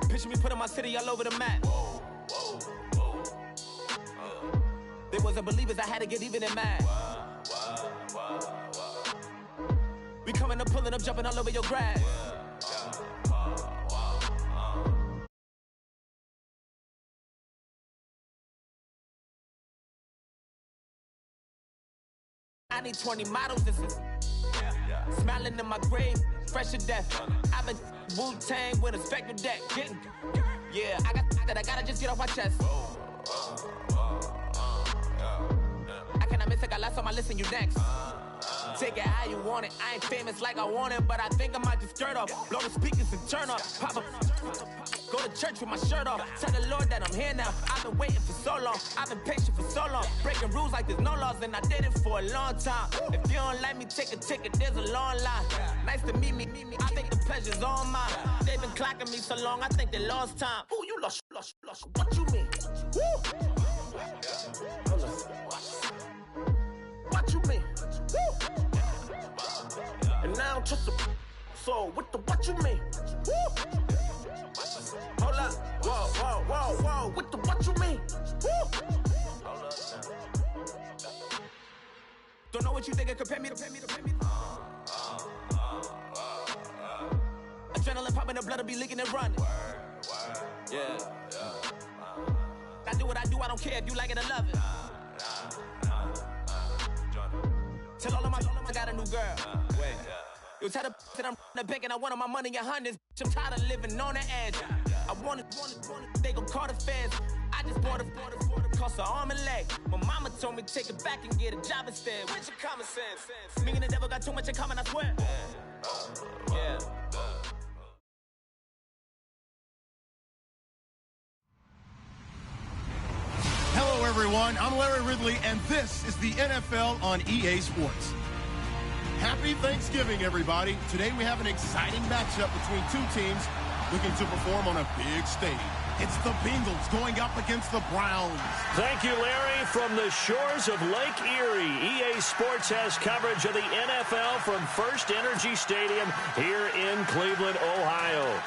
Picture me putting my city all over the map. They wasn't believers, I had to get even and mad. We coming up, pulling up, jumping all over your grass. I need 20 models, this is smiling in my grave, fresh to death. I've been Wu-Tang with a spectral deck. Yeah, I gotta just get off my chest. I cannot miss it, got last on my list and you next. Take it how you want it. I ain't famous like I want it, but I think I might just skirt off. Blow the speakers and turn up. Pop up. Go to church with my shirt off. Tell the Lord that I'm here now. I've been waiting for so long. I've been patient for so long. Breaking rules like there's no laws, and I did it for a long time. If you don't like me, take a ticket. There's a long line. Nice to meet me. I think the pleasure's all mine. They've been clocking me so long, I think they lost time. Ooh, you lost. What you mean? Woo! What you mean? Woo! And now I'm just a so with the what you mean? Woo! Hold up, whoa, with the what you mean? Woo! Don't know what you think it compare me to. Adrenaline popping, the blood will be leaking and running. Yeah. I do what I do, I don't care if you like it or love it. Tell all of my I got a new girl. Wait. You tell the that I'm the bank and I want my money in hundreds. I'm tired of living on the edge. I want it, they gon' call the feds. I just bought it, cost an arm and leg. My mama told me take it back and get a job instead. Where's your common sense? Me and the devil got too much in common, I swear. Yeah. Hello, everyone. I'm Larry Ridley, and this is the NFL on EA Sports. Happy Thanksgiving, everybody. Today we have an exciting matchup between two teams looking to perform on a big stage. It's the Bengals going up against the Browns. Thank you, Larry. From the shores of Lake Erie, EA Sports has coverage of the NFL from First Energy Stadium here in Cleveland, Ohio.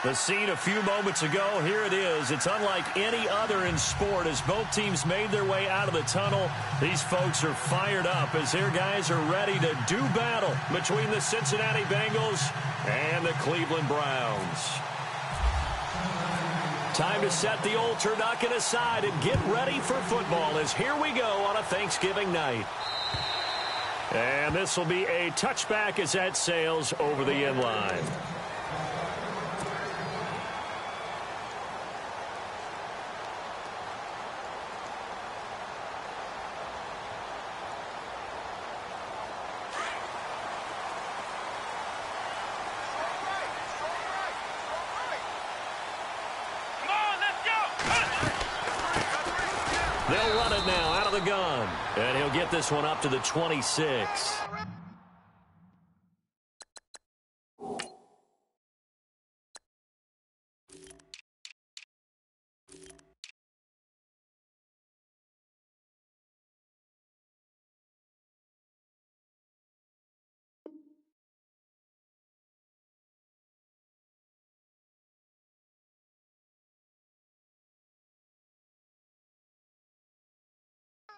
The scene a few moments ago, here it is. It's unlike any other in sport as both teams made their way out of the tunnel. These folks are fired up as their guys are ready to do battle between the Cincinnati Bengals and the Cleveland Browns. Time to set the old turducken aside and get ready for football as here we go on a Thanksgiving night. And this will be a touchback as that sails over the end line. They'll run it now out of the gun. And he'll get this one up to the 26.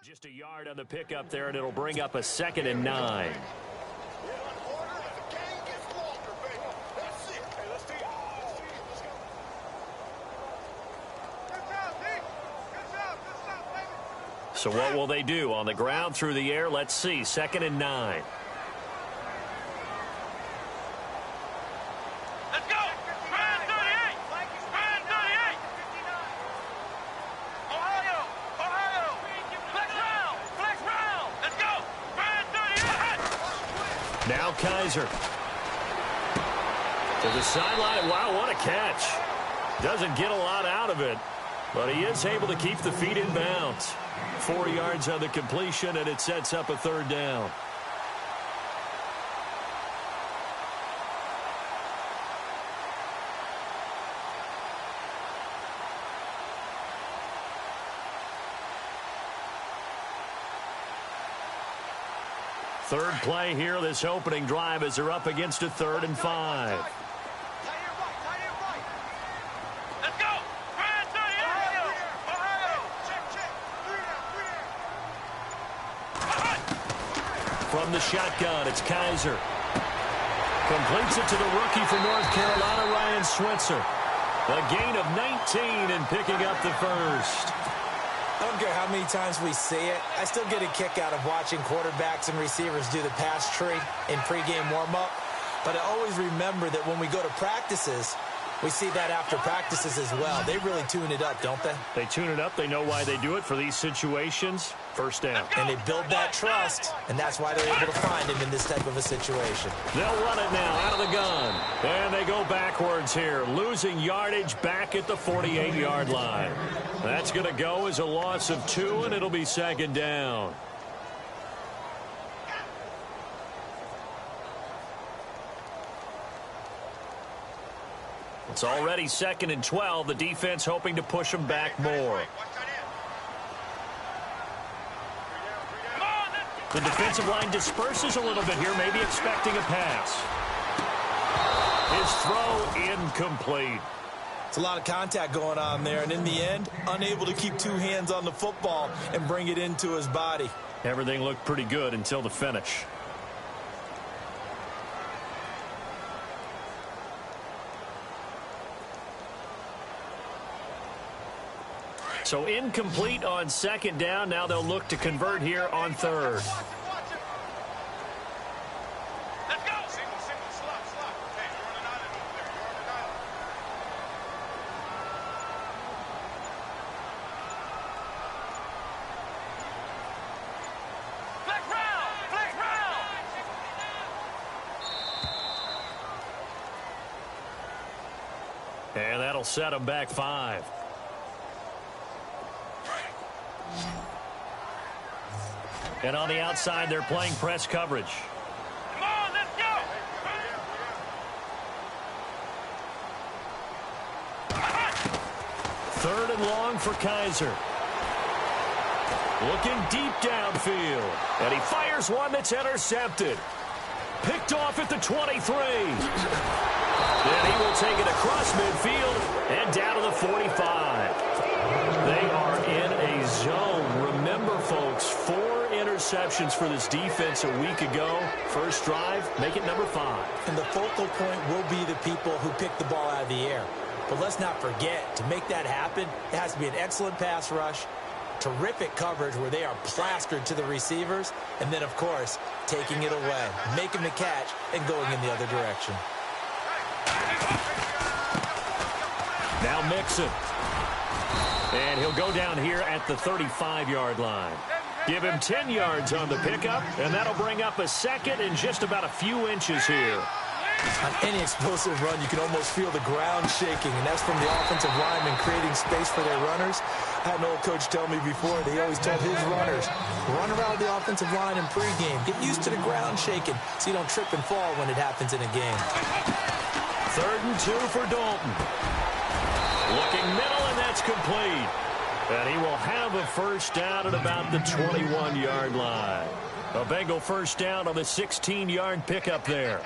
Just a yard on the pickup there, and it'll bring up a 2nd and 9. So what will they do? On the ground, through the air, let's see. 2nd and 9. Now Kaiser to the sideline. Wow, what a catch. Doesn't get a lot out of it, but he is able to keep the feet in bounds. 4 yards on the completion, and it sets up a 3rd down. Third play here, this opening drive, as they're up against a 3rd and 5. Let's go. From the shotgun, it's Kaiser. Completes it to the rookie from North Carolina, Ryan Switzer. A gain of 19 and picking up the first. I don't care how many times we see it. I still get a kick out of watching quarterbacks and receivers do the pass tree in pregame warm-up. But I always remember that when we go to practices, we see that after practices as well. They really tune it up, don't they? They tune it up. They know why they do it for these situations. First down. And they build that trust, and that's why they're able to find him in this type of a situation. They'll run it now out of the gun. And they go backwards here, losing yardage back at the 48-yard line. That's going to go as a loss of 2, and it'll be 2nd down. It's already 2nd and 12. The defense hoping to push them back more. The defensive line disperses a little bit here, maybe expecting a pass. His throw incomplete. It's a lot of contact going on there, and in the end, unable to keep 2 hands on the football and bring it into his body. Everything looked pretty good until the finish. So incomplete on 2nd down. Now they'll look to convert here on 3rd. And that'll set them back 5. And on the outside, they're playing press coverage. Come on, let's go. 3rd and long for Kaiser. Looking deep downfield. And he fires one that's intercepted. Picked off at the 23. And he will take it across midfield and down to the 45. They are in a zone. Remember, folks, 4 interceptions for this defense a week ago. First drive, make it number 5. And the focal point will be the people who pick the ball out of the air. But let's not forget, to make that happen, it has to be an excellent pass rush, terrific coverage where they are plastered to the receivers, and then, of course, taking it away, making the catch, and going in the other direction. Now Mixon. And he'll go down here at the 35-yard line. Give him 10 yards on the pickup, and that'll bring up a 2nd and just about a few inches here. On any explosive run, you can almost feel the ground shaking, and that's from the offensive linemen creating space for their runners. I had an old coach tell me before, they always told his runners, run around the offensive line in pregame. Get used to the ground shaking so you don't trip and fall when it happens in a game. 3rd and 2 for Dalton. Looking middle, and that's complete. And he will have a first down at about the 21-yard line. A Bengal first down on the 16-yard pickup there.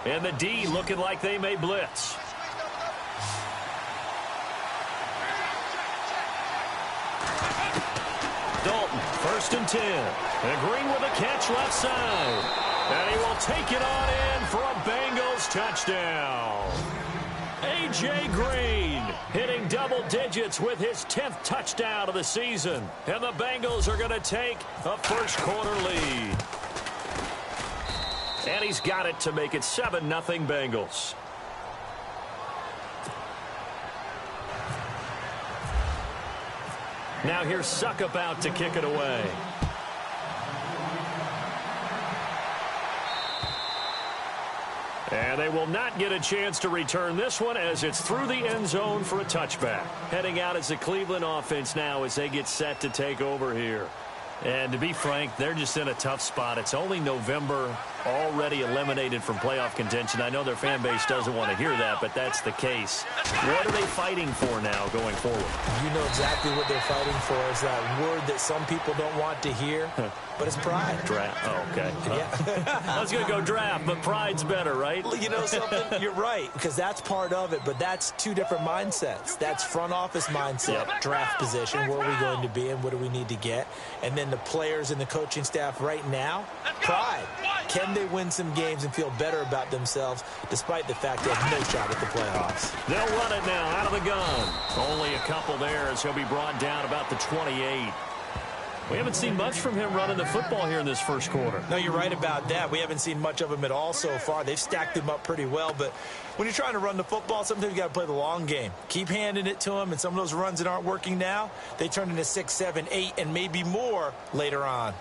And the D looking like they may blitz. Dalton, 1st and 10. And Green with a catch left side. And he will take it on in for a Bengals touchdown. A.J. Green hitting double digits with his 10th touchdown of the season. And the Bengals are going to take a first-quarter lead. And he's got it to make it 7-0 Bengals. Now here's Suck about to kick it away. And they will not get a chance to return this one as it's through the end zone for a touchback. Heading out as the Cleveland offense now as they get set to take over here. And to be frank, they're just in a tough spot. It's only November. already eliminated from playoff contention. I know their fan base doesn't want to hear that, but that's the case. What are they fighting for now going forward? You know exactly what they're fighting for. Is that word that some people don't want to hear, but it's pride. Draft. Oh, okay. Yeah. I was going to go draft, but pride's better, right? You know something? You're right, because that's part of it, but that's two different mindsets. That's front office mindset, draft position, where are we going to be and what do we need to get? And then the players and the coaching staff right now, pride. Can they win some games and feel better about themselves despite the fact they have no shot at the playoffs? They'll run it now out of the gun. Only a couple there as he'll be brought down about the 28. We haven't seen much from him running the football here in this first quarter. No, you're right about that. We haven't seen much of him at all so far. They've stacked him up pretty well, but when you're trying to run the football, sometimes you got to play the long game. Keep handing it to him, and some of those runs that aren't working now, they turn into 6, 7, 8, and maybe more later on.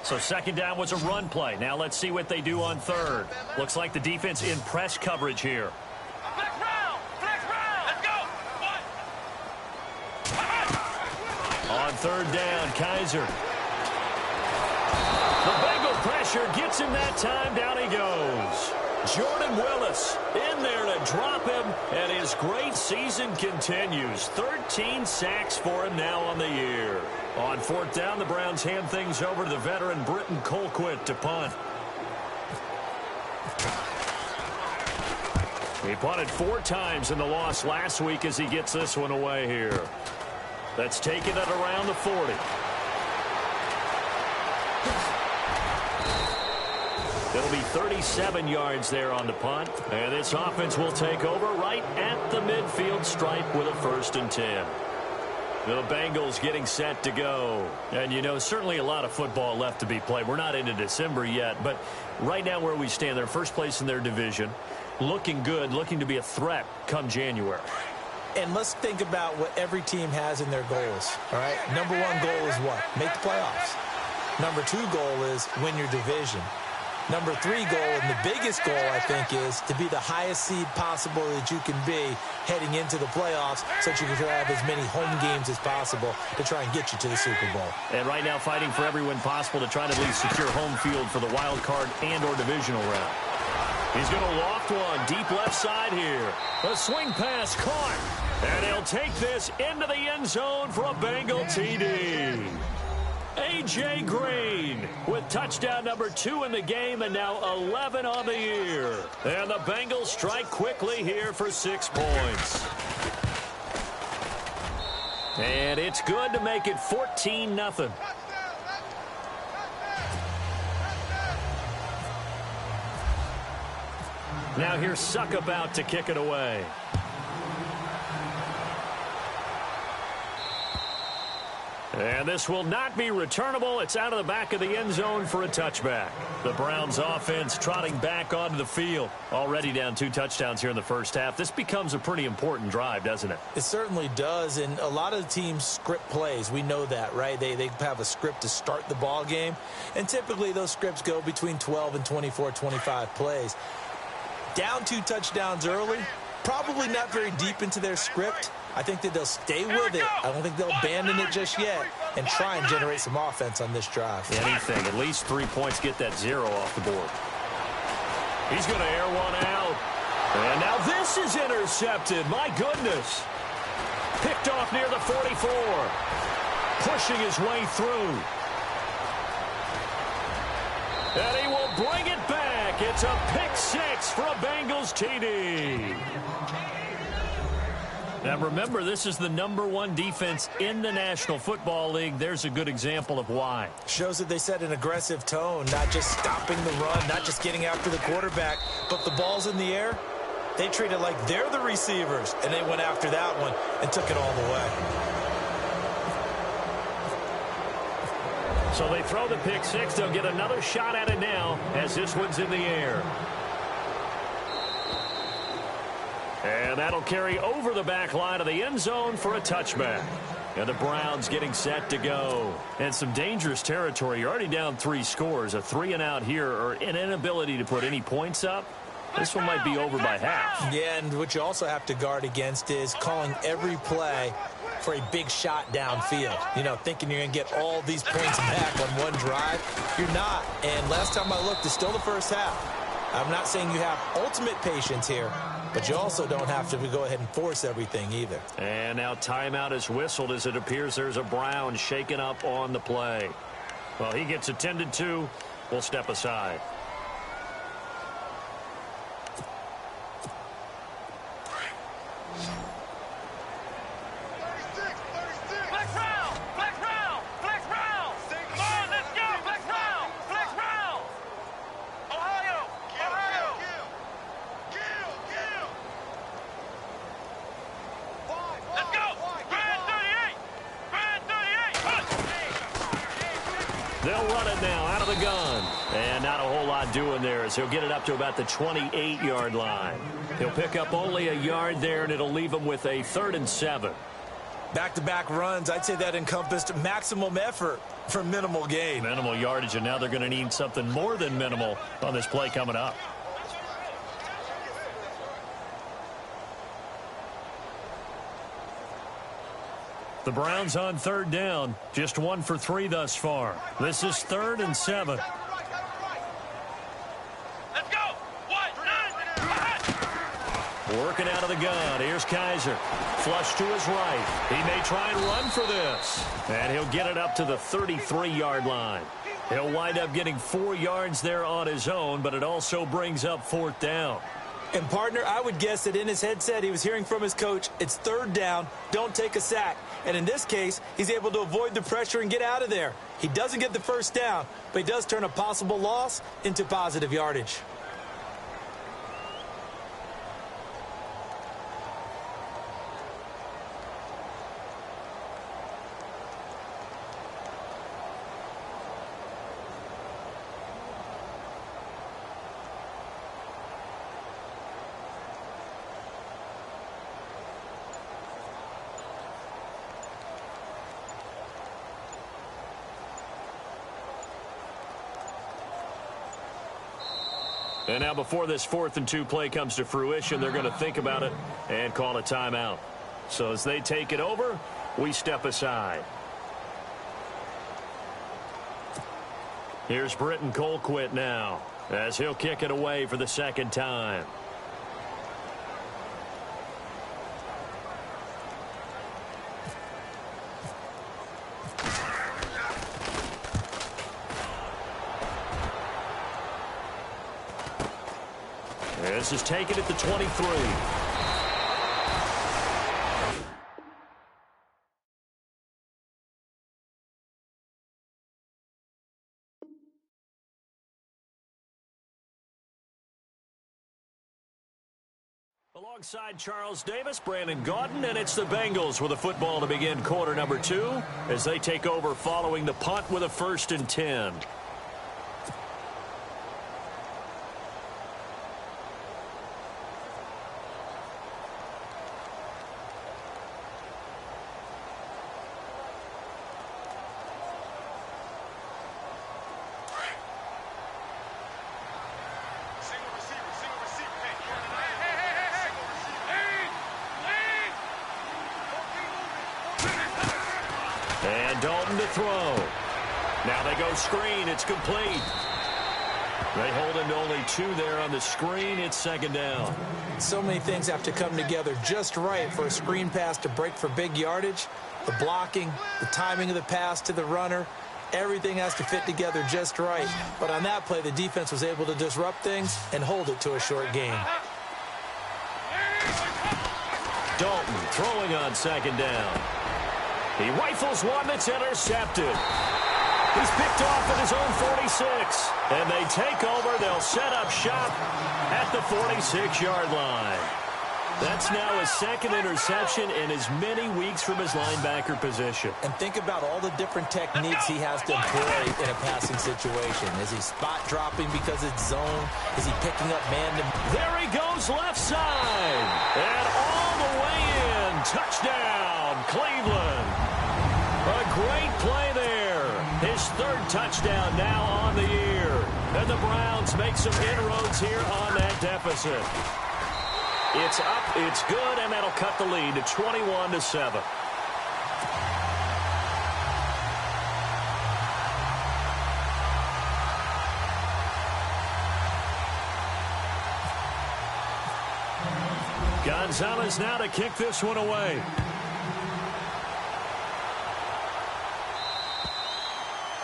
So second down was a run play. Now let's see what they do on third. Looks like the defense in press coverage here. Flex round! Let's go! On third down, Kaiser. The Bengal pressure gets him that time. Down he goes. Jordan Willis in there to drop him, and his great season continues. 13 sacks for him now on the year. On fourth down, the Browns hand things over to the veteran Britton Colquitt to punt. He punted 4 times in the loss last week as he gets this one away here. That's taken at around the 40. It'll be 37 yards there on the punt. And this offense will take over right at the midfield stripe with a 1st and 10. The Bengals getting set to go. And, you know, certainly a lot of football left to be played. We're not into December yet, but right now where we stand, they're first place in their division. Looking good, looking to be a threat come January. And let's think about what every team has in their goals, all right? Number 1 goal is what? Make the playoffs. Number 2 goal is win your division. Number 3 goal, and the biggest goal, I think, is to be the highest seed possible that you can be heading into the playoffs so that you can have as many home games as possible to try and get you to the Super Bowl. And right now fighting for every win possible to try to at least secure home field for the wild card and or divisional round. He's going to loft one deep left side here. A swing pass caught. And he'll take this into the end zone for a Bengal TD. A.J. Green with touchdown number 2 in the game and now 11 on the year. And the Bengals strike quickly here for 6 points. And it's good to make it 14-0. Now here's Suckup out to kick it away. And this will not be returnable. It's out of the back of the end zone for a touchback. The Browns offense trotting back onto the field. Already down 2 touchdowns here in the first half. This becomes a pretty important drive, doesn't it? It certainly does, and a lot of teams script plays. We know that, right? They have a script to start the ball game, and typically those scripts go between 12 and 24, 25 plays. Down 2 touchdowns early, probably not very deep into their script. I think that they'll stay with it. I don't think they'll abandon it just yet and try and generate some offense on this drive. Anything. At least 3 points get that 0 off the board. He's going to air one out. And now this is intercepted. My goodness. Picked off near the 44. Pushing his way through. And he will bring it back. It's a pick 6 for a Bengals TD. Now remember, this is the #1 defense in the National Football League. There's a good example of why. Shows that they set an aggressive tone, not just stopping the run, not just getting after the quarterback, but the ball's in the air. They treat it like they're the receivers, and they went after that one and took it all the way. So they throw the pick 6. They'll get another shot at it now as this one's in the air. And that'll carry over the back line of the end zone for a touchback. And the Browns getting set to go. And some dangerous territory. You're already down 3 scores. A 3-and-out here or an inability to put any points up. This one might be over by half. Yeah, and what you also have to guard against is calling every play for a big shot downfield. You know, thinking you're going to get all these points back on one drive. You're not. And last time I looked, it's still the first half. I'm not saying you have ultimate patience here, but you also don't have to go ahead and force everything either. And now timeout is whistled as it appears there's a Brown shaken up on the play. Well, he gets attended to. We'll step aside. They'll run it now out of the gun. And not a whole lot doing there as he'll get it up to about the 28-yard line. He'll pick up only a yard there, and it'll leave him with a 3rd and 7. Back-to-back runs, I'd say that encompassed maximum effort for minimal gain. Minimal yardage, and now they're going to need something more than minimal on this play coming up. The Browns on 3rd down, just 1 for 3 thus far. This is 3rd and 7. Let's go. 1, 9, Working out of the gun. Here's Kaiser. Flush to his right. He may try and run for this. And he'll get it up to the 33-yard line. He'll wind up getting 4 yards there on his own, but it also brings up 4th down. And, partner, I would guess that in his headset he was hearing from his coach, it's 3rd down, don't take a sack. And in this case, he's able to avoid the pressure and get out of there. He doesn't get the 1st down, but he does turn a possible loss into positive yardage. And now before this 4th and 2 play comes to fruition, they're going to think about it and call a timeout. So as they take it over, we step aside. Here's Britton Colquitt now as he'll kick it away for the 2nd time. This is taken at the 23. Alongside Charles Davis, Brandon Gaudin, and it's the Bengals with a football to begin quarter number 2 as they take over following the punt with a 1st and 10. And Dalton to throw. Now they go screen. It's complete. They hold him to only 2 there on the screen. It's 2nd down. So many things have to come together just right for a screen pass to break for big yardage. The blocking, the timing of the pass to the runner, everything has to fit together just right. But on that play, the defense was able to disrupt things and hold it to a short gain. Dalton throwing on 2nd down. He rifles one that's intercepted. He's picked off at his own 46. And they take over. They'll set up shop at the 46-yard line. That's now his 2nd interception in as many weeks from his linebacker position. And think about all the different techniques he has to employ in a passing situation. Is he spot dropping because it's zone? Is he picking up man-to-man? There he goes left side. And all the way in. Touchdown, Cleveland. A great play there. His 3rd touchdown now on the year. And the Browns make some inroads here on that deficit. It's up, it's good, and that'll cut the lead to 21-7. Gonzalez now to kick this one away.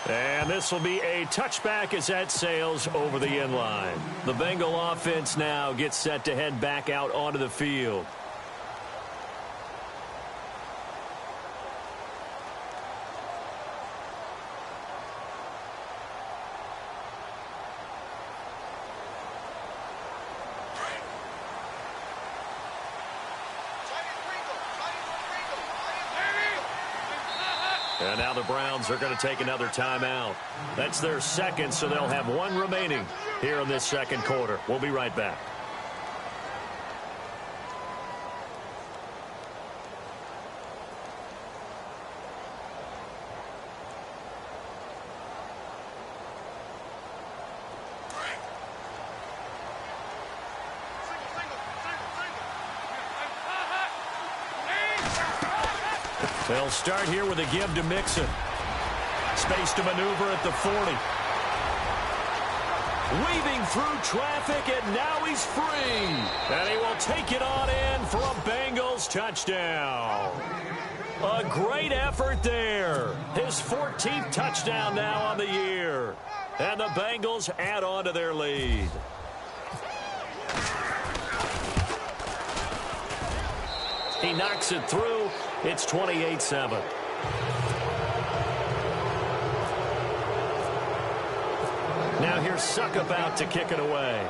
And this will be a touchback as that sails over the end line. The Bengal offense now gets set to head back out onto the field. And now the Browns are going to take another timeout. That's their second, so they'll have one remaining here in this second quarter. We'll be right back. They'll start here with a give to Mixon. Space to maneuver at the 40. Weaving through traffic, and now he's free. And he will take it on in for a Bengals touchdown. A great effort there. His 14th touchdown now on the year. And the Bengals add on to their lead. He knocks it through. It's 28-7. Now here's Suck about to kick it away.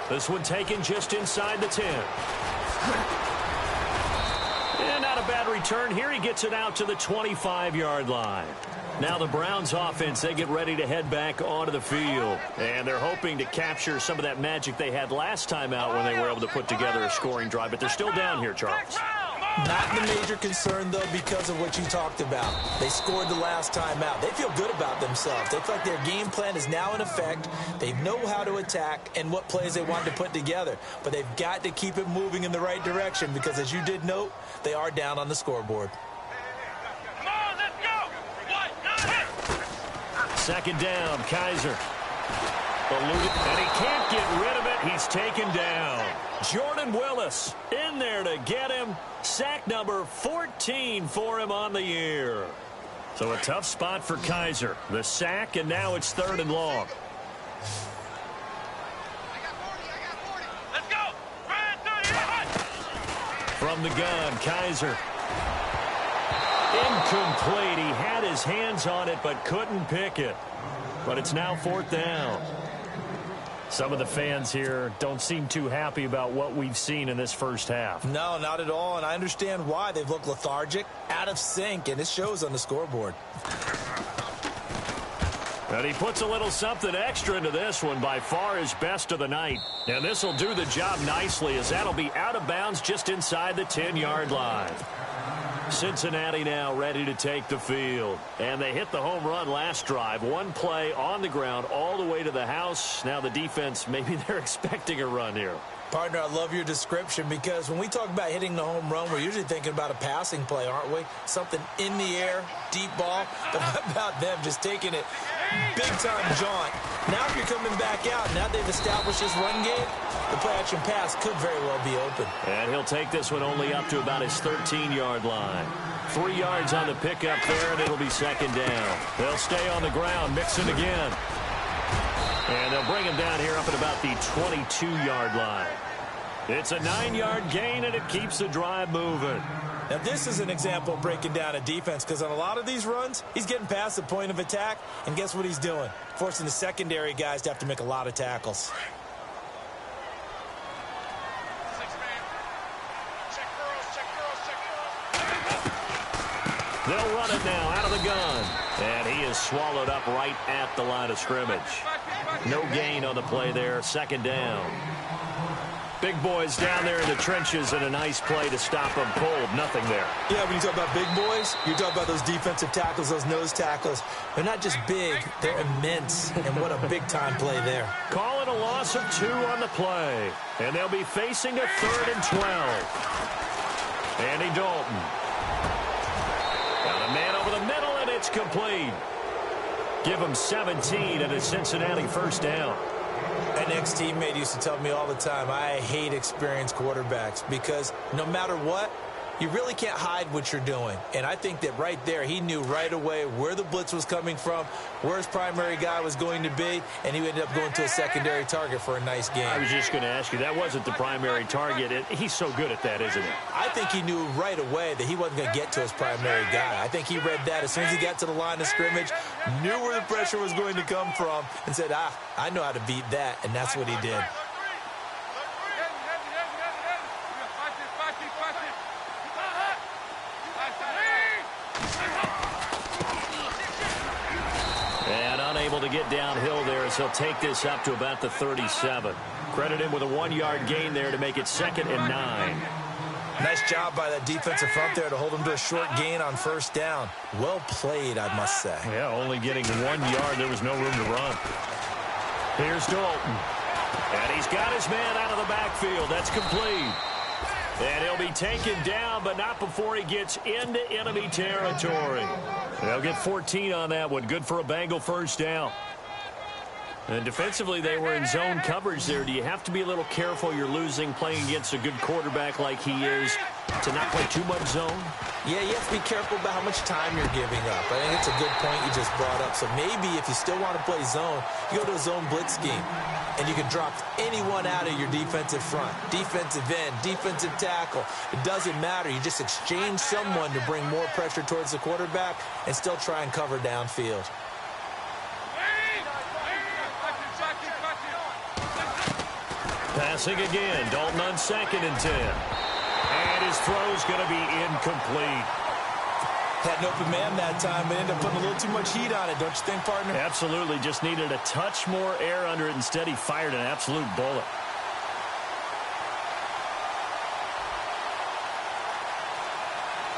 This one taken just inside the 10. And not a bad return here. He gets it out to the 25-yard line. Now the Browns offense, they get ready to head back onto the field. And they're hoping to capture some of that magic they had last time out when they were able to put together a scoring drive. But they're still down here, Charles. Not the major concern, though, because of what you talked about. They scored the last time out. They feel good about themselves. They feel like their game plan is now in effect. They know how to attack and what plays they want to put together. But they've got to keep it moving in the right direction because, as you did note, they are down on the scoreboard. Second down, Kaiser. And he can't get rid of it. He's taken down. Jordan Willis in there to get him. Sack number 14 for him on the year. So a tough spot for Kaiser. The sack, and now it's 3rd and long. Let's go. From the gun, Kaiser. Incomplete. He had his hands on it but couldn't pick it. But it's now 4th down. Some of the fans here don't seem too happy about what we've seen in this first half. No, not at all, and I understand why. They've looked lethargic, out of sync, and it shows on the scoreboard. And he puts a little something extra into this one, by far his best of the night. And this will do the job nicely, as that'll be out of bounds just inside the 10-yard line. Cincinnati now ready to take the field. And they hit the home run last drive. One play on the ground all the way to the house. Now the defense, maybe they're expecting a run here. Partner, I love your description because when we talk about hitting the home run, we're usually thinking about a passing play, aren't we? Something in the air, deep ball. But how about them just taking it big-time jaunt? Now if you're coming back out, now they've established this run game, the play-action pass could very well be open. And he'll take this one only up to about his 13-yard line. 3 yards on the pickup there, and it'll be 2nd down. They'll stay on the ground, Mixon again. And they'll bring him down here up at about the 22-yard line. It's a 9-yard gain, and it keeps the drive moving. Now, this is an example of breaking down a defense because on a lot of these runs, he's getting past the point of attack, and guess what he's doing? Forcing the secondary guys to have to make a lot of tackles. They'll run it now out of the gun. And he is swallowed up right at the line of scrimmage. No gain on the play there. 2nd down. Big boys down there in the trenches, and a nice play to stop them cold. Nothing there. Yeah, when you talk about big boys, you talk about those defensive tackles, those nose tackles. They're not just big, they're immense. And what a big-time play there. Calling a loss of 2 on the play. And they'll be facing a 3rd and 12. Andy Dalton. Got a man over the middle, and it's complete. Give him 17 and a Cincinnati first down. An ex-teammate used to tell me all the time, I hate experienced quarterbacks because no matter what, you really can't hide what you're doing. And I think that right there, he knew right away where the blitz was coming from, where his primary guy was going to be, and he ended up going to a secondary target for a nice game. I was just going to ask you, that wasn't the primary target. He's so good at that, isn't he? I think he knew right away that he wasn't going to get to his primary guy. I think he read that as soon as he got to the line of scrimmage, knew where the pressure was going to come from, and said, I know how to beat that, and that's what he did. And unable to get downhill there as he'll take this up to about the 37. Credit him with a 1-yard gain there to make it 2nd and 9. Nice job by that defensive front there to hold him to a short gain on first down. Well played, I must say. Yeah, only getting 1 yard. There was no room to run. Here's Dalton. And he's got his man out of the backfield. That's complete. And he'll be taken down, but not before he gets into enemy territory. They'll get 14 on that one. Good for a Bengal first down. And defensively, they were in zone coverage there. Do you have to be a little careful? You're losing, playing against a good quarterback like he is, to not play too much zone? Yeah, you have to be careful about how much time you're giving up. I think it's a good point you just brought up. So maybe if you still want to play zone, you go to a zone blitz scheme. And you can drop anyone out of your defensive front. Defensive end, defensive tackle. It doesn't matter. You just exchange someone to bring more pressure towards the quarterback and still try and cover downfield. Passing again. Dalton on 2nd and 10. And his throw's going to be incomplete. Had an open man that time, but ended up putting a little too much heat on it, don't you think, partner? Absolutely. Just needed a touch more air under it. Instead, he fired an absolute bullet.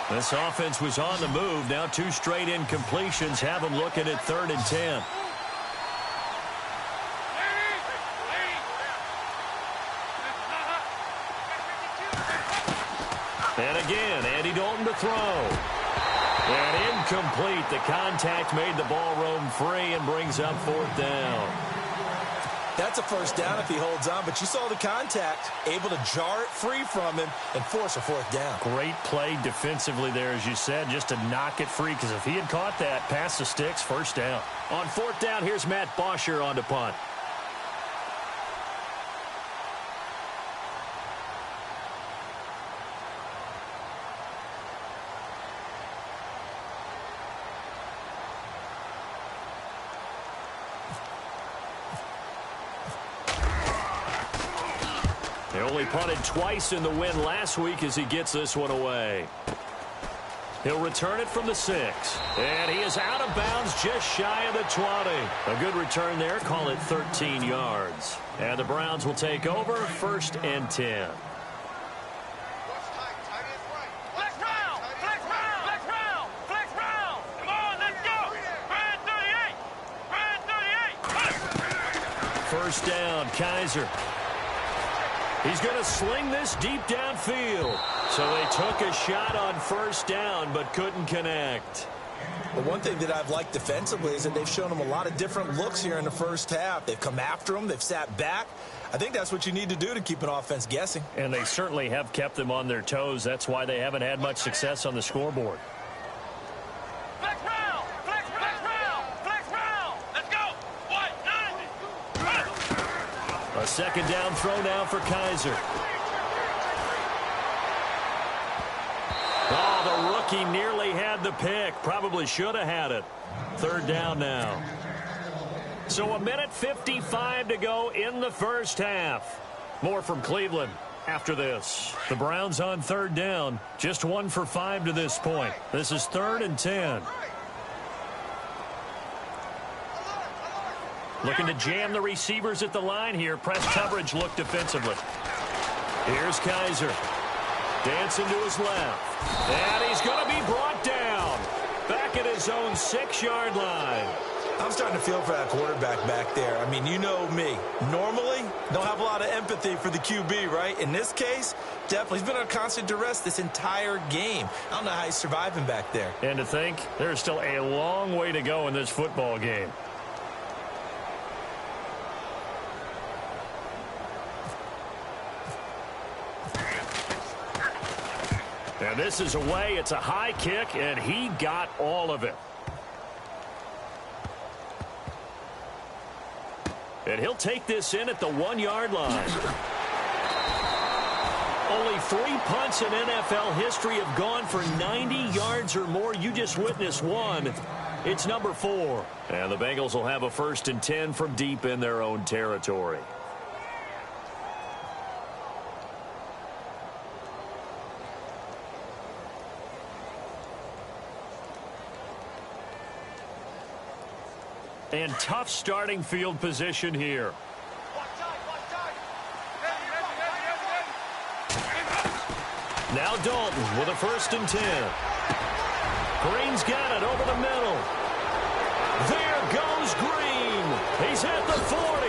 This offense was on the move. Now 2 straight incompletions have them looking at 3rd and 10. And again, Andy Dalton to throw. And incomplete. The contact made the ball roam free and brings up 4th down. That's a first down if he holds on, but you saw the contact, able to jar it free from him and force a 4th down. Great play defensively there, as you said, just to knock it free, because if he had caught that, past the sticks, first down. On 4th down, here's Matt Bosher on to punt. They only punted twice in the win last week as he gets this one away. He'll return it from the 6. And he is out of bounds just shy of the 20. A good return there. Call it 13 yards. And the Browns will take over 1st and 10. First down, Kaiser. He's going to sling this deep downfield. So they took a shot on first down, but couldn't connect. But one thing that I've liked defensively is that they've shown him a lot of different looks here in the first half. They've come after him. They've sat back. I think that's what you need to do to keep an offense guessing. And they certainly have kept them on their toes. That's why they haven't had much success on the scoreboard. Flex round! Flex round! Flex round! Let's go! 1, 9. A second down throw now for Kaiser. Oh, the rookie nearly had the pick. Probably should have had it. Third down now. So 1:55 to go in the first half. More from Cleveland after this. The Browns on third down. Just 1 for 5 to this point. This is 3rd and 10. Looking to jam the receivers at the line here. Press coverage look defensively. Here's Kaiser. Dancing to his left. And he's going to be brought down. Back at his own 6-yard line. I'm starting to feel for that quarterback back there. I mean, you know me. Normally, don't have a lot of empathy for the QB, right? In this case, definitely. He's been under constant duress this entire game. I don't know how he's surviving back there. And to think, there's still a long way to go in this football game. And this is away. It's a high kick, and he got all of it. And he'll take this in at the 1-yard line. Only 3 punts in NFL history have gone for 90 yards or more. You just witnessed one. It's number 4. And the Bengals will have a 1st and 10 from deep in their own territory. And tough starting field position here. Now Dalton with a 1st and 10. Green's got it over the middle. There goes Green. He's at the 40.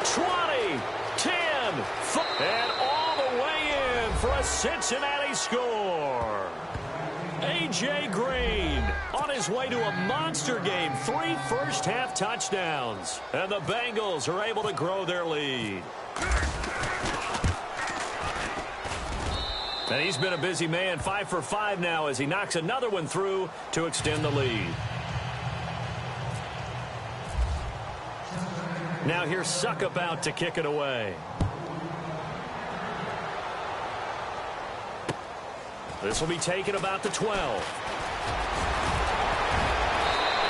20, 10, and all the way in for a Cincinnati score. A.J. Green on his way to a monster game. 3 first-half touchdowns. And the Bengals are able to grow their lead. And he's been a busy man. 5 for 5 now as he knocks another one through to extend the lead. Now here's Suckup out to kick it away. This will be taken about the 12.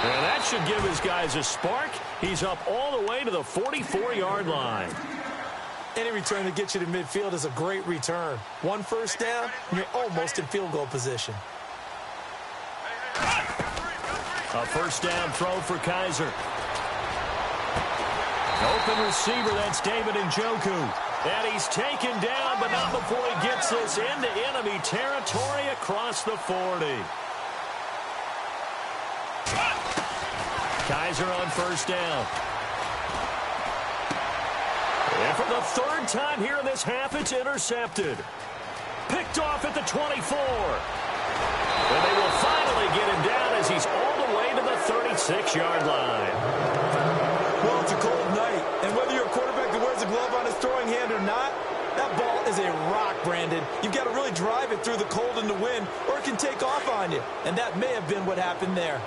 And that should give his guys a spark. He's up all the way to the 44-yard line. Any return that gets you to midfield is a great return. 1 first down, and you're almost in field goal position. A 1st down throw for Kaiser. Open receiver, that's David Njoku. And he's taken down, but not before he gets this into enemy territory across the 40. Kaiser on 1st down. And for the 3rd time here in this half, it's intercepted. Picked off at the 24. And they will finally get him down as he's all the way to the 36-yard line. Well, it's a cold night, and whether you're a quarterback that wears a glove on his throwing hand or not, that ball is a rock, Brandon. You've got to really drive it through the cold and the wind, or it can take off on you. And that may have been what happened there.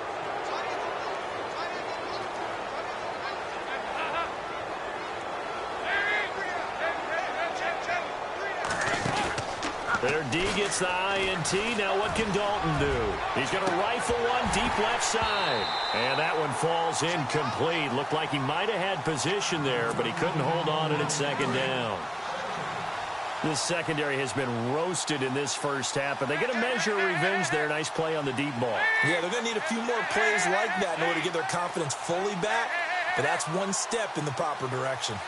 Their D gets the INT. Now what can Dalton do? He's going to rifle one deep left side. And that one falls incomplete. Looked like he might have had position there, but he couldn't hold on it at 2nd down. This secondary has been roasted in this first half, but they get a measure of revenge there. Nice play on the deep ball. Yeah, they're going to need a few more plays like that in order to get their confidence fully back, but that's one step in the proper direction.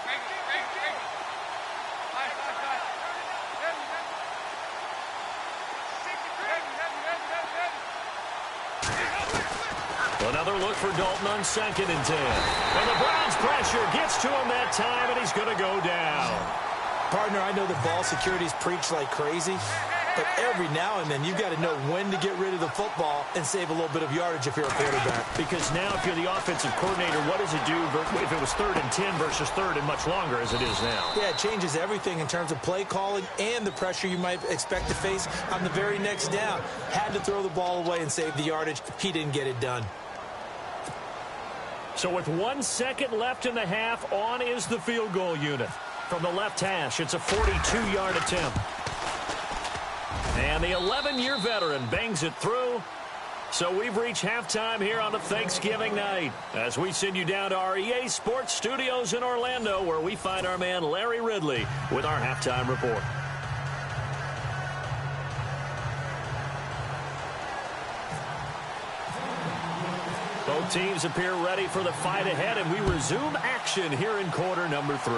Another look for Dalton on 2nd and 10. And the Browns' pressure gets to him that time, and he's going to go down. Partner, I know the ball security's preached like crazy, but every now and then you've got to know when to get rid of the football and save a little bit of yardage if you're a quarterback. Because now if you're the offensive coordinator, what does it do if it was 3rd and 10 versus 3rd and much longer as it is now? Yeah, it changes everything in terms of play calling and the pressure you might expect to face on the very next down. Had to throw the ball away and save the yardage. He didn't get it done. So with 1 second left in the half, on is the field goal unit. From the left hash, it's a 42-yard attempt. And the 11-year veteran bangs it through. So we've reached halftime here on a Thanksgiving night as we send you down to our EA Sports Studios in Orlando, where we find our man Larry Ridley with our halftime report. Both teams appear ready for the fight ahead, and we resume action here in quarter number 3.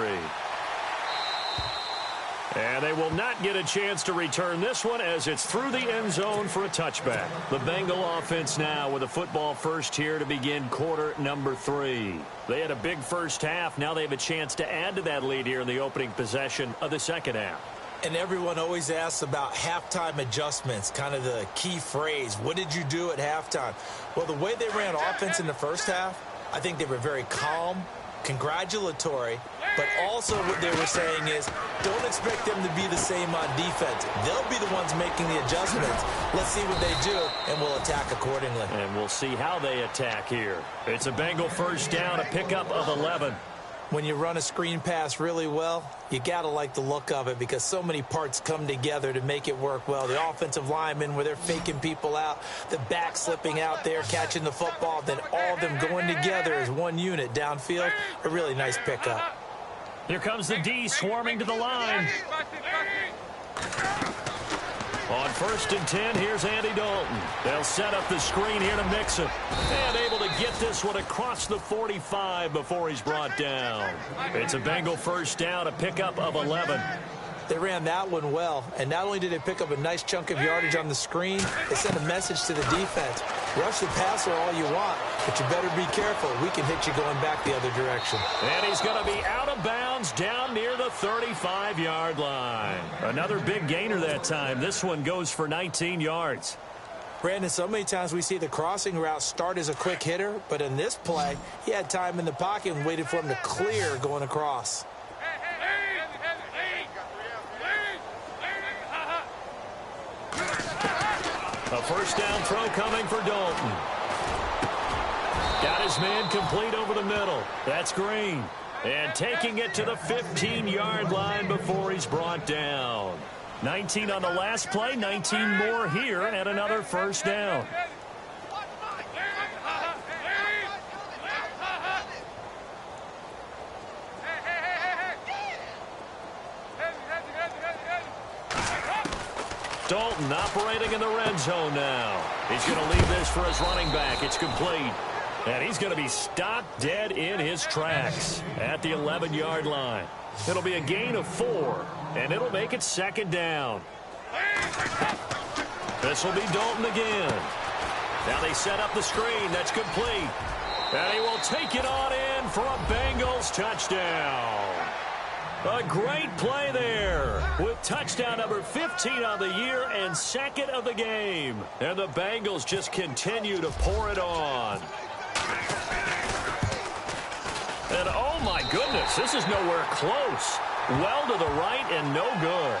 And they will not get a chance to return this one as it's through the end zone for a touchback. The Bengal offense now with a football first here to begin quarter number 3. They had a big first half. Now they have a chance to add to that lead here in the opening possession of the second half. And everyone always asks about halftime adjustments, kind of the key phrase. What did you do at halftime? Well, the way they ran offense in the first half, I think they were very calm, congratulatory, but also what they were saying is don't expect them to be the same on defense. They'll be the ones making the adjustments. Let's see what they do, and we'll attack accordingly. And we'll see how they attack here. It's a Bengal first down, a pickup of 11. When you run a screen pass really well, you got to like the look of it because so many parts come together to make it work well. The offensive linemen where they're faking people out, the back slipping out there, catching the football, then all of them going together as one unit downfield. A really nice pickup. Here comes the D swarming to the line. On 1st and 10, here's Andy Dalton. They'll set up the screen here to mix him. And able to get this one across the 45 before he's brought down. It's a Bengal first down, a pickup of 11. They ran that one well, and not only did they pick up a nice chunk of yardage on the screen, they sent a message to the defense. Rush the passer all you want, but you better be careful. We can hit you going back the other direction. And he's going to be out of bounds down near the 35-yard line. Another big gainer that time. This one goes for 19 yards. Brandon, so many times we see the crossing route start as a quick hitter, but in this play, he had time in the pocket and waited for him to clear going across. A first down throw coming for Dalton. Got his man complete over the middle. That's Green. And taking it to the 15-yard line before he's brought down. 19 on the last play, 19 more here, and another first down. Dalton operating in the red zone now. He's going to leave this for his running back. It's complete. And he's going to be stopped dead in his tracks at the 11-yard line. It'll be a gain of 4, and it'll make it second down. This will be Dalton again. Now they set up the screen. That's complete. And he will take it on in for a Bengals touchdown. A great play there with touchdown number 15 on the year and second of the game. And the Bengals just continue to pour it on. And oh my goodness, this is nowhere close. Well to the right and no good.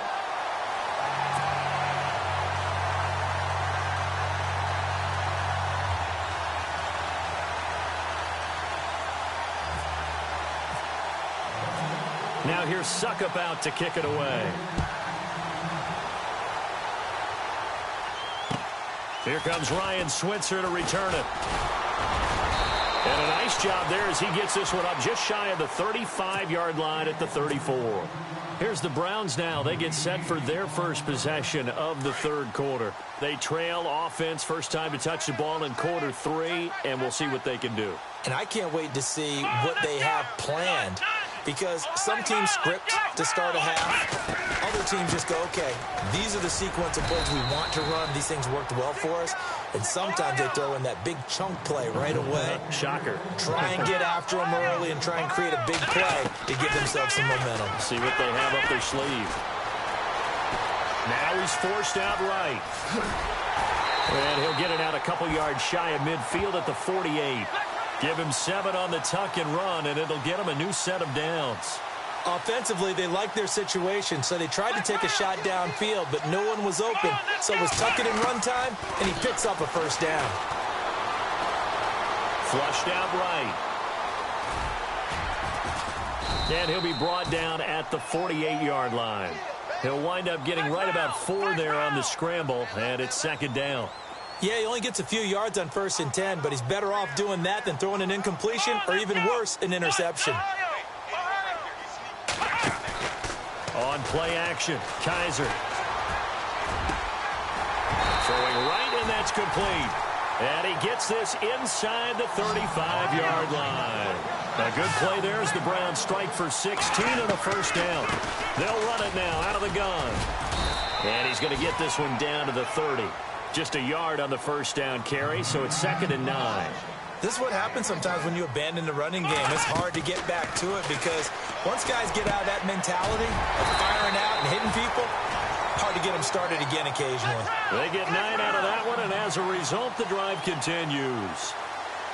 Now here's Suckup out to kick it away. Here comes Ryan Switzer to return it. And a nice job there as he gets this one up just shy of the 35-yard line at the 34. Here's the Browns now. They get set for their first possession of the third quarter. They trail offense, first time to touch the ball in quarter 3, and we'll see what they can do. And I can't wait to see what they have planned. Because some teams script to start a half. Other teams just go, okay, these are the sequence of plays we want to run. These things worked well for us. And sometimes they throw in that big chunk play right away. Shocker. Try and get after them early and try and create a big play to give themselves some momentum. See what they have up their sleeve. Now he's forced out right. And he'll get it out a couple yards shy of midfield at the 48. Give him 7 on the tuck and run, and it'll get him a new set of downs. Offensively, they liked their situation, so they tried to take a shot downfield, but no one was open. So it was tuck it and run time, and he picks up a first down. Flushed out right. And he'll be brought down at the 48-yard line. He'll wind up getting right about 4 there on the scramble, and it's second down. Yeah, he only gets a few yards on 1st and 10, but he's better off doing that than throwing an incompletion or even worse, an interception. On play action, Kaiser. Throwing right, and that's complete. And he gets this inside the 35-yard line. A good play there as the Browns strike for 16 and a first down. They'll run it now out of the gun. And he's going to get this one down to the 30. Just a yard on the first down carry, so it's 2nd and 9. This is what happens sometimes when you abandon the running game. It's hard to get back to it because once guys get out of that mentality of firing out and hitting people, hard to get them started again occasionally. They get 9 out of that one, and as a result, the drive continues.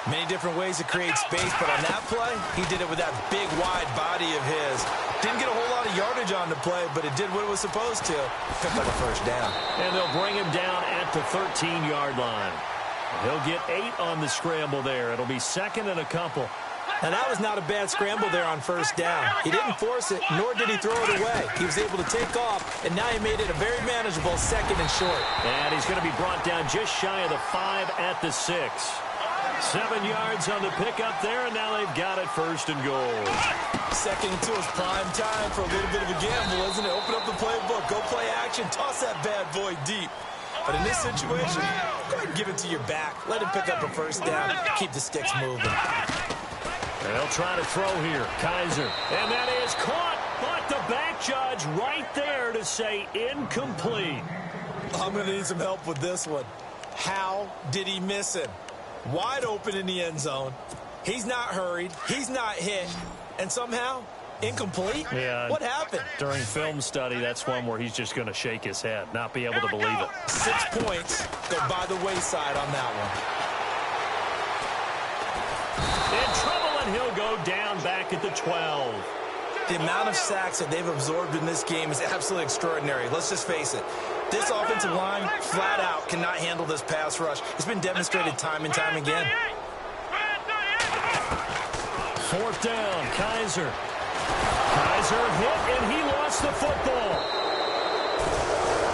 Many different ways to create space, but on that play, he did it with that big, wide body of his. Didn't get a whole lot of yardage on the play, but it did what it was supposed to. Picked up a first down. And they'll bring him down at the 13-yard line. He'll get 8 on the scramble there. It'll be 2nd and a couple. And that was not a bad scramble there on first down. He didn't force it, nor did he throw it away. He was able to take off, and now he made it a very manageable 2nd and short. And he's going to be brought down just shy of the 5 at the 6. 7 yards on the pickup there, and now they've got it 1st and goal. 2nd and 2 is prime time for a little bit of a gamble, isn't it? Open up the playbook, go play action, toss that bad boy deep. But in this situation, go ahead and give it to your back. Let him pick up a first down. Keep the sticks moving. They'll try to throw here. Kaiser. And that is caught. But the back judge right there to say incomplete. I'm going to need some help with this one. How did he miss him? Wide open in the end zone. He's not hurried. He's not hit. And somehow, incomplete? Yeah. What happened? During film study, that's one where he's just going to shake his head, not be able to believe it. 6 points go by the wayside on that one. In trouble, and he'll go down back at the 12. The amount of sacks that they've absorbed in this game is absolutely extraordinary. Let's just face it. This offensive line, flat out, cannot handle this pass rush. It's been demonstrated time and time again. 4th down, Kaiser. Kaiser hit, and he lost the football.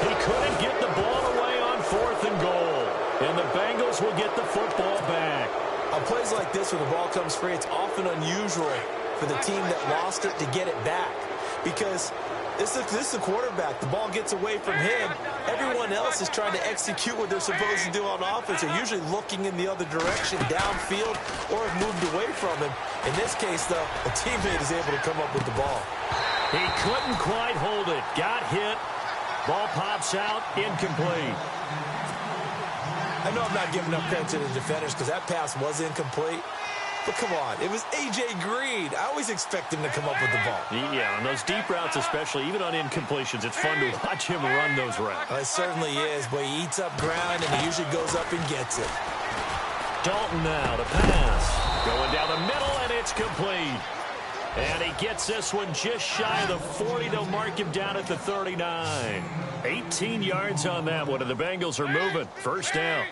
He couldn't get the ball away on 4th and goal. And the Bengals will get the football back. On plays like this where the ball comes free, it's often unusual for the team that lost it to get it back. Because this is the quarterback. The ball gets away from him. Everyone else is trying to execute what they're supposed to do on offense. They're usually looking in the other direction, downfield, or have moved away from him. In this case, though, a teammate is able to come up with the ball. He couldn't quite hold it. Got hit. Ball pops out. Incomplete. I know I'm not giving enough credit to the defenders because that pass was incomplete. But come on, it was A.J. Green. I always expect him to come up with the ball. Yeah, on those deep routes especially, even on incompletions, it's fun to watch him run those routes. It certainly is, but he eats up ground and he usually goes up and gets it. Dalton now to pass. Going down the middle, and it's complete. And he gets this one just shy of the 40. They'll mark him down at the 39. 18 yards on that one, and the Bengals are moving. 1st down.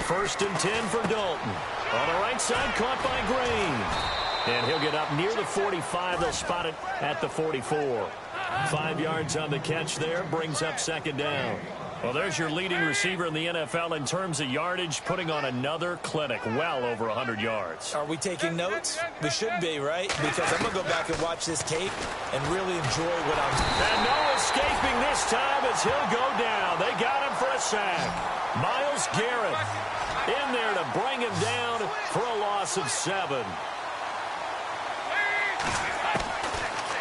1st and 10 for Dalton. On the right side, caught by Green. And he'll get up near the 45. They'll spot it at the 44. 5 yards on the catch there. Brings up 2nd down. Well, there's your leading receiver in the NFL in terms of yardage, putting on another clinic, well over 100 yards. Are we taking notes? We should be, right? Because I'm going to go back and watch this tape and really enjoy what I'm doing. And no escaping this time as he'll go down. They got him for a sack. Myles Garrett in there to bring him down for a loss of 7.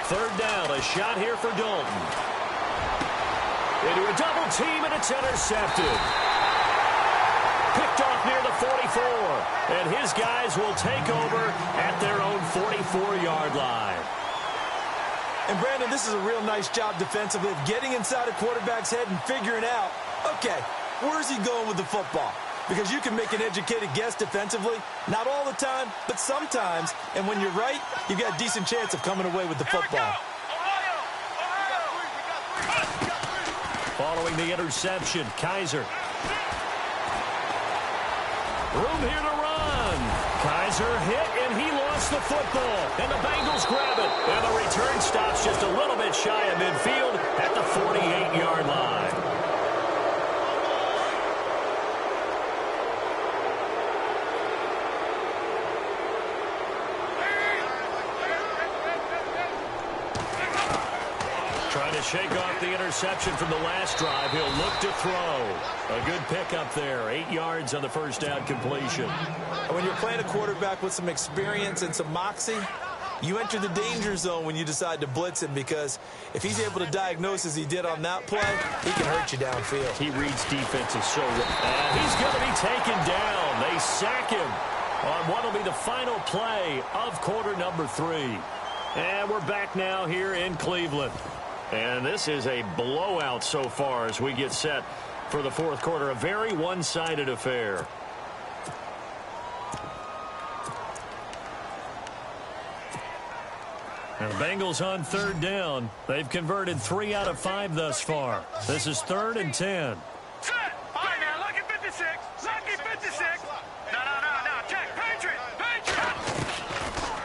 3rd down, a shot here for Dalton. Into a double team, and it's intercepted. Picked off near the 44. And his guys will take over at their own 44-yard line. And, Brandon, this is a real nice job defensively of getting inside a quarterback's head and figuring out, okay, where's he going with the football? Because you can make an educated guess defensively. Not all the time, but sometimes. And when you're right, you've got a decent chance of coming away with the football. Following the interception, Kaiser. Room here to run. Kaiser hit, and he lost the football. And the Bengals grab it. And the return stops just a little bit shy of midfield at the 48-yard line. Trying to shake off the interception from the last drive. He'll look to throw. A good pickup there. 8 yards on the first down completion. When you're playing a quarterback with some experience and some moxie, you enter the danger zone when you decide to blitz him, because if he's able to diagnose as he did on that play, he can hurt you downfield. He reads defenses so well. And he's going to be taken down. They sack him on what will be the final play of quarter number 3. And we're back now here in Cleveland. And this is a blowout so far as we get set for the fourth quarter. A very one-sided affair. And the Bengals on third down. They've converted 3 out of 5 thus far. This is 3rd and 10. Set. All right, now, lucky 56. Lucky 56. No. Check. Patriot.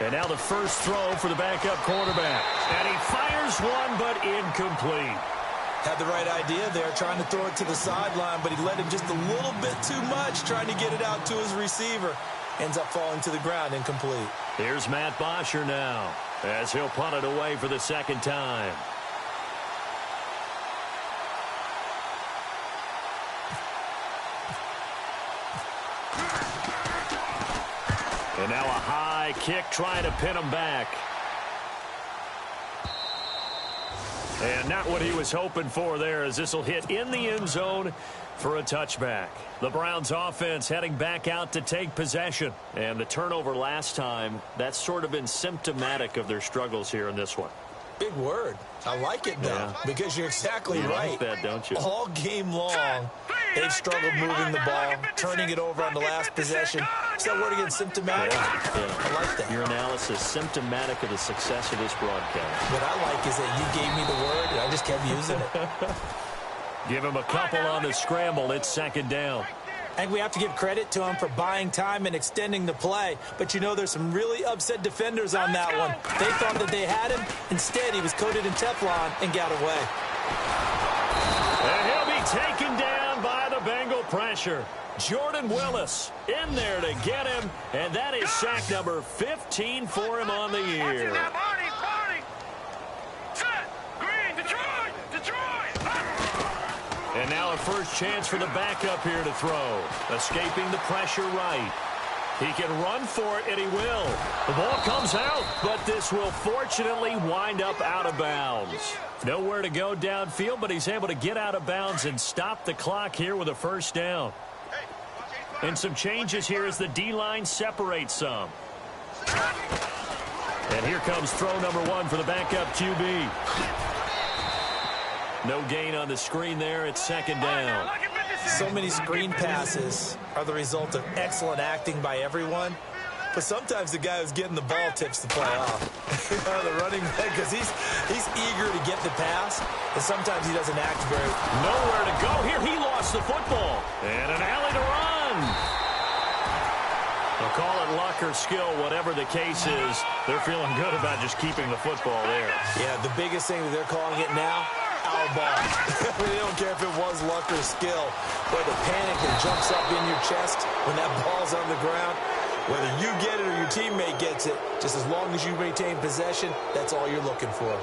And now the first throw for the backup quarterback. And he fires one, but incomplete. Had the right idea there, trying to throw it to the sideline, but he let him just a little bit too much, trying to get it out to his receiver. Ends up falling to the ground, incomplete. Here's Matt Bosher now, as he'll punt it away for the second time. And now a high kick trying to pin him back. And not what he was hoping for there, as this will hit in the end zone for a touchback. The Browns offense heading back out to take possession. And the turnover last time, that's sort of been symptomatic of their struggles here in this one. Big word. I like it, though, because you're exactly right. Like that, don't you? All game long, they've struggled moving the ball, turning it over on the last possession. Is that word again, symptomatic? Yeah. I like that. Your analysis, symptomatic of the success of this broadcast. What I like is that you gave me the word, and I just kept using it. Give him a couple on the scramble. It's second down. I think we have to give credit to him for buying time and extending the play. But, you know, there's some really upset defenders on that one. They thought that they had him. Instead, he was coated in Teflon and got away. And he'll be taken down by the Bengal pressure. Jordan Willis in there to get him. And that is sack number 15 for him on the year. And now a first chance for the backup here to throw. Escaping the pressure right. He can run for it, and he will. The ball comes out, but this will fortunately wind up out of bounds. Nowhere to go downfield, but he's able to get out of bounds and stop the clock here with a first down. And some changes here as the D-line separates some. And here comes throw number 1 for the backup QB. No gain on the screen there. It's second down. So many screen passes are the result of excellent acting by everyone. But sometimes the guy who's getting the ball tips the play off. The running back, because he's eager to get the pass, and sometimes he doesn't act very. Nowhere to go here. He lost the football. And an alley to run. They'll call it luck or skill, whatever the case is. They're feeling good about just keeping the football there. Yeah, the biggest thing that they're calling it now, our ball. They don't care if it was luck or skill, but the panic that jumps up in your chest when that ball's on the ground, whether you get it or your teammate gets it, just as long as you maintain possession, that's all you're looking for.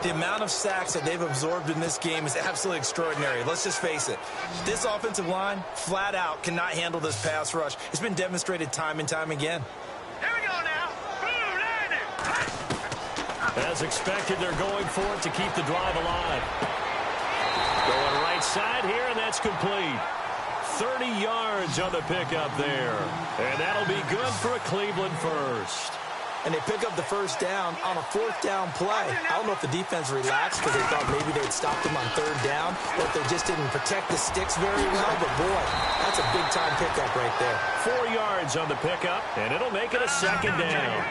The amount of sacks that they've absorbed in this game is absolutely extraordinary. Let's just face it. This offensive line, flat out, cannot handle this pass rush. It's been demonstrated time and time again. Here we go now. Boom, landed. As expected, they're going for it to keep the drive alive. Going right side here, and that's complete. 30 yards on the pickup there. And that'll be good for a Cleveland first. And they pick up the first down on a fourth down play. I don't know if the defense relaxed because they thought maybe they'd stop them on third down, or if they just didn't protect the sticks very well. But, boy, that's a big-time pickup right there. 4 yards on the pickup, and it'll make it a second down.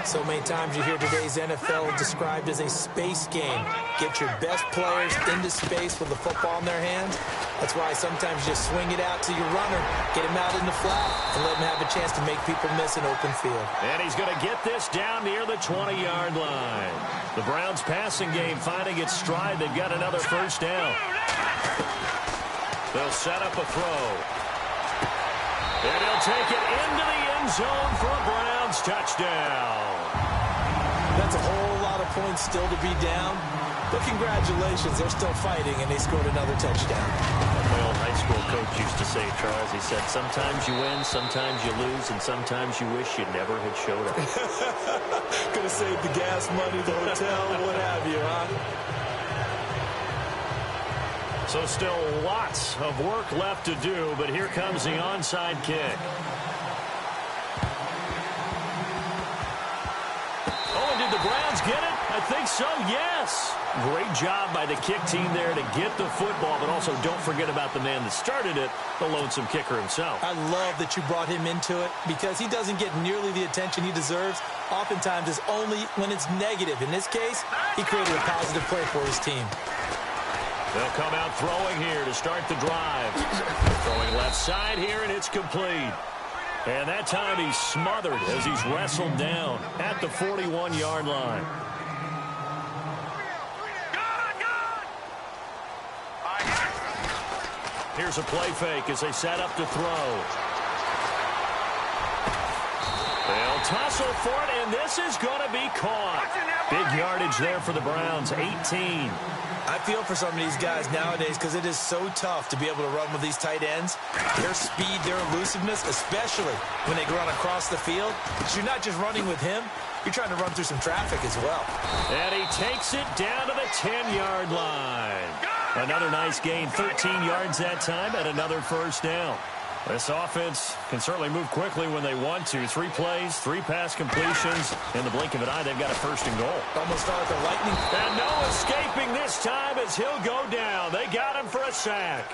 So many times you hear today's NFL described as a space game. Get your best players into space with the football in their hands. That's why sometimes you just swing it out to your runner, get him out in the flat, and let him have a chance to make people miss an open field. And he's going to get this down near the 20-yard line. The Browns' passing game finding its stride. They've got another first down. They'll set up a throw. And he'll take it into the end zone for a Browns touchdown. That's a whole lot of points still to be down. But congratulations, they're still fighting, and they scored another touchdown. My old high school coach used to say, Charles, he said, sometimes you win, sometimes you lose, and sometimes you wish you never had showed up. Could have saved the gas money, the hotel, what have you, huh? So still lots of work left to do, but here comes the onside kick. Oh, and did the Browns get it? I think so, yes. Great job by the kick team there to get the football, but also don't forget about the man that started it, the lonesome kicker himself. I love that you brought him into it because he doesn't get nearly the attention he deserves. Oftentimes it's only when it's negative. In this case, he created a positive play for his team. They'll come out throwing here to start the drive. Throwing left side here, and it's complete. And that time he's smothered as he's wrestled down at the 41-yard line. Here's a play fake as they set up to throw. They'll tussle for it, and this is going to be caught. Big yardage there for the Browns, 18. I feel for some of these guys nowadays because it is so tough to be able to run with these tight ends. Their speed, their elusiveness, especially when they run across the field. You're not just running with him. You're trying to run through some traffic as well. And he takes it down to the 10-yard line. Another nice gain, 13 yards that time, and another first down. This offense can certainly move quickly when they want to. 3 plays, 3 pass completions. In the blink of an eye, they've got a first and goal. Almost felt like the lightning. And no escaping this time as he'll go down. They got him for a sack.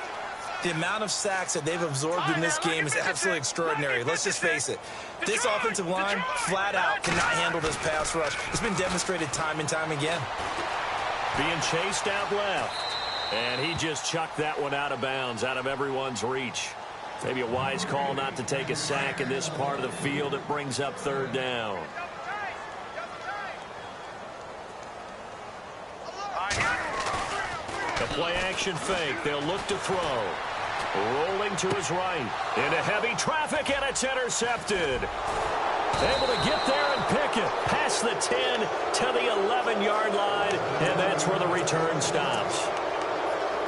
The amount of sacks that they've absorbed in this game is absolutely extraordinary. Let's just face it. This offensive line, flat out, cannot handle this pass rush. It's been demonstrated time and time again. Being chased out left. And he just chucked that one out of bounds, out of everyone's reach. Maybe a wise call not to take a sack in this part of the field. It brings up third down. The play action fake. They'll look to throw. Rolling to his right. Into heavy traffic, and it's intercepted. Able to get there and pick it. Past the 10 to the 11-yard line, and that's where the return stops.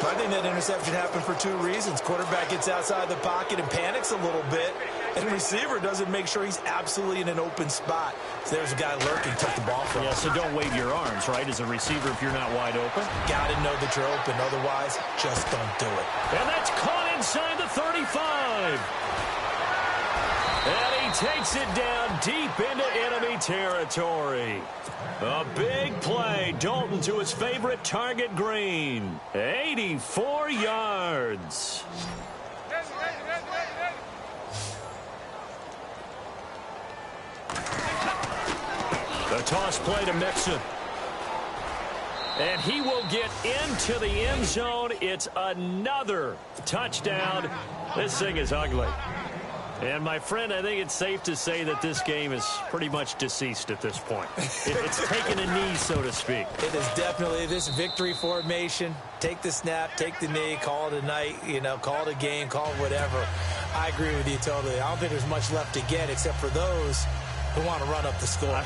I think that interception happened for 2 reasons. Quarterback gets outside the pocket and panics a little bit, and receiver doesn't make sure he's absolutely in an open spot. So there's a guy lurking, took the ball from him. Yeah, so don't wave your arms, right, as a receiver if you're not wide open. Got to know that you're open. Otherwise, just don't do it. And that's caught inside the 35. And he takes it down deep into enemy territory. A big play. Dalton to his favorite target, Green. 84 yards. The toss play to Mixon. And he will get into the end zone. It's another touchdown. This thing is ugly. And, my friend, I think it's safe to say that this game is pretty much deceased at this point. It's taken a knee, so to speak. It is definitely this victory formation. Take the snap, take the knee, call it a night, call it a game, call it whatever. I agree with you totally. I don't think there's much left to get except for those who want to run up the score.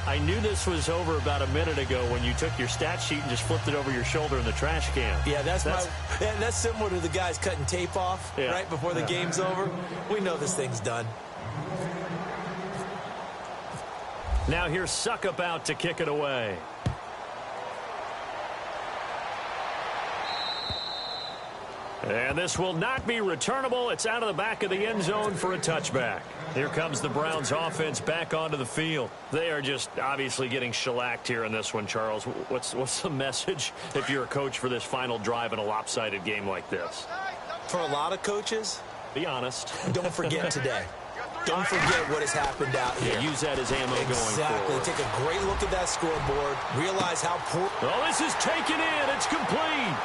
I knew this was over about a minute ago when you took your stat sheet and just flipped it over your shoulder in the trash can. Yeah, that's similar to the guys cutting tape off right before the game's over. We know this thing's done. Now here's Suckup out to kick it away. And this will not be returnable. It's out of the back of the end zone for a touchback. Here comes the Browns offense back onto the field. They are just obviously getting shellacked here in this one, Charles. What's the message if you're a coach for this final drive in a lopsided game like this? For a lot of coaches, be honest. Don't forget today. Don't forget what has happened out here. Yeah, use that as ammo going forward. Take a great look at that scoreboard. Realize how poor. Oh, this is taken in. It's complete.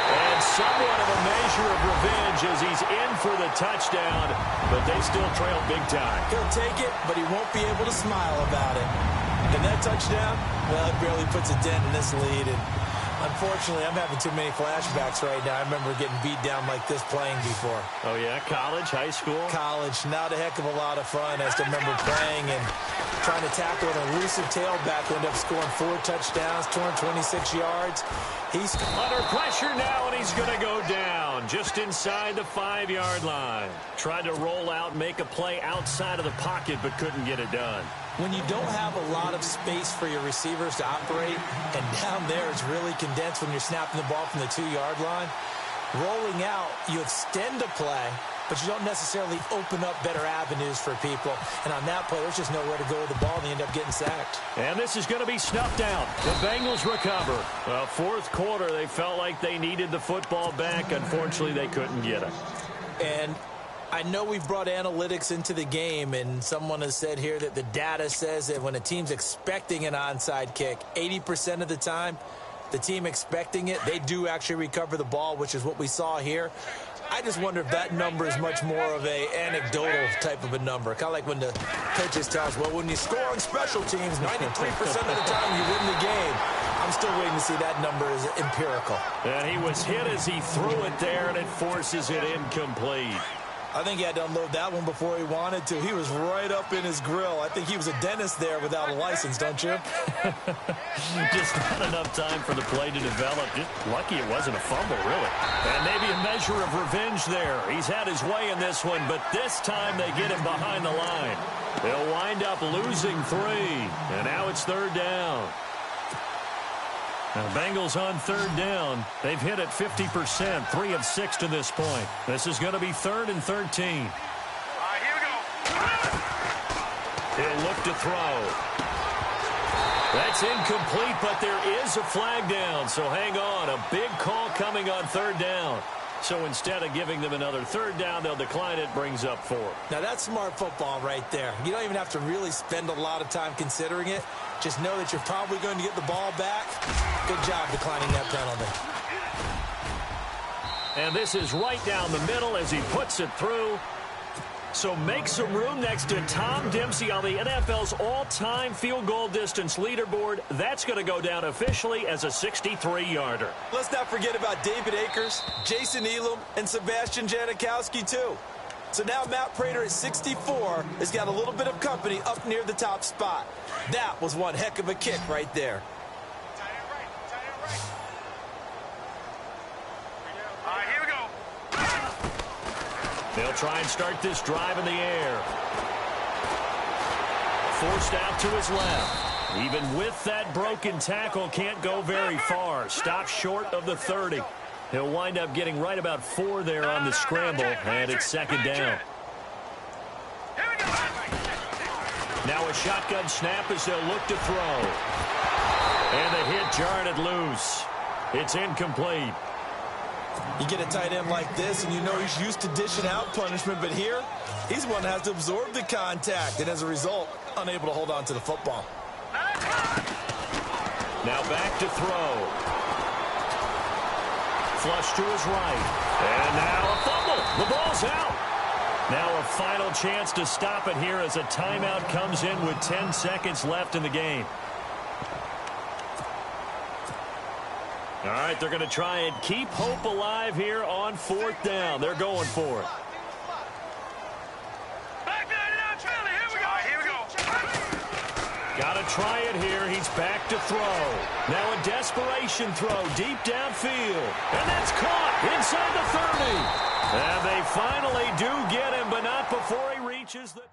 And somewhat of a measure of revenge as he's in for the touchdown, but they still trail big time. He'll take it, but he won't be able to smile about it. And that touchdown, well, it barely puts a dent in this lead. And Unfortunately, I'm having too many flashbacks right now. I remember getting beat down like this playing before. Oh, yeah? College, high school? College, not a heck of a lot of fun. I still remember playing and trying to tackle an elusive tailback who ended up scoring 4 touchdowns, 226 yards. He's under pressure now, and he's going to go down just inside the 5-yard line. Tried to roll out, make a play outside of the pocket, but couldn't get it done. When you don't have a lot of space for your receivers to operate, and down there it's really condensed when you're snapping the ball from the 2-yard line, rolling out, you extend a play, but you don't necessarily open up better avenues for people. And on that play, there's just nowhere to go with the ball, and they end up getting sacked. And this is going to be snuffed out. The Bengals recover. Fourth quarter, they felt like they needed the football back. Unfortunately, they couldn't get it. And I know we've brought analytics into the game, and someone has said here that the data says that when a team's expecting an onside kick, 80% of the time, the team expecting it, they do actually recover the ball, which is what we saw here. I just wonder if that number is much more of a anecdotal type of a number. Kind of like when the coaches tell us, well, when you score on special teams, 93% of the time you win the game. I'm still waiting to see that number is empirical. And he was hit as he threw it there, and it forces it incomplete. I think he had to unload that one before he wanted to. He was right up in his grill. I think he was a dentist there without a license, don't you? Just not enough time for the play to develop. Just lucky it wasn't a fumble, really. And maybe a measure of revenge there. He's had his way in this one, but this time they get him behind the line. They'll wind up losing 3, and now it's 3rd down. Now, Bengals on 3rd down. They've hit it 50%, 3 of 6 to this point. This is going to be 3rd and 13. All right, here we go. He'll look to throw. That's incomplete, but there is a flag down, so hang on. A big call coming on 3rd down. So instead of giving them another 3rd down, they'll decline it, brings up 4. Now, that's smart football right there. You don't even have to really spend a lot of time considering it. Just know that you're probably going to get the ball back. Good job declining that penalty. And this is right down the middle as he puts it through. So make some room next to Tom Dempsey on the NFL's all-time field goal distance leaderboard. That's going to go down officially as a 63-yarder. Let's not forget about David Akers, Jason Elam, and Sebastian Janikowski, too. So now Matt Prater at 64 has got a little bit of company up near the top spot. That was one heck of a kick right there. All right, here we go. They'll try and start this drive in the air. Forced out to his left. Even with that broken tackle, can't go very far. Stops short of the 30. He'll wind up getting right about 4 there on the scramble, and it's 2nd down. Now a shotgun snap as they'll look to throw. And the hit jarred it loose. It's incomplete. You get a tight end like this, and you know he's used to dishing out punishment, but here, he's one that has to absorb the contact, and as a result, unable to hold on to the football. Now back to throw. Flush to his right. And now a fumble. The ball's out. Now a final chance to stop it here as a timeout comes in with 10 seconds left in the game. All right, they're going to try and keep hope alive here on 4th down. They're going for it. Back 99, Charlie. Here we go. All right, here we go. Got to try it here. He's back to throw. Now a desperation throw deep downfield. And that's caught inside the 30. And they finally do get him, but not before he reaches the...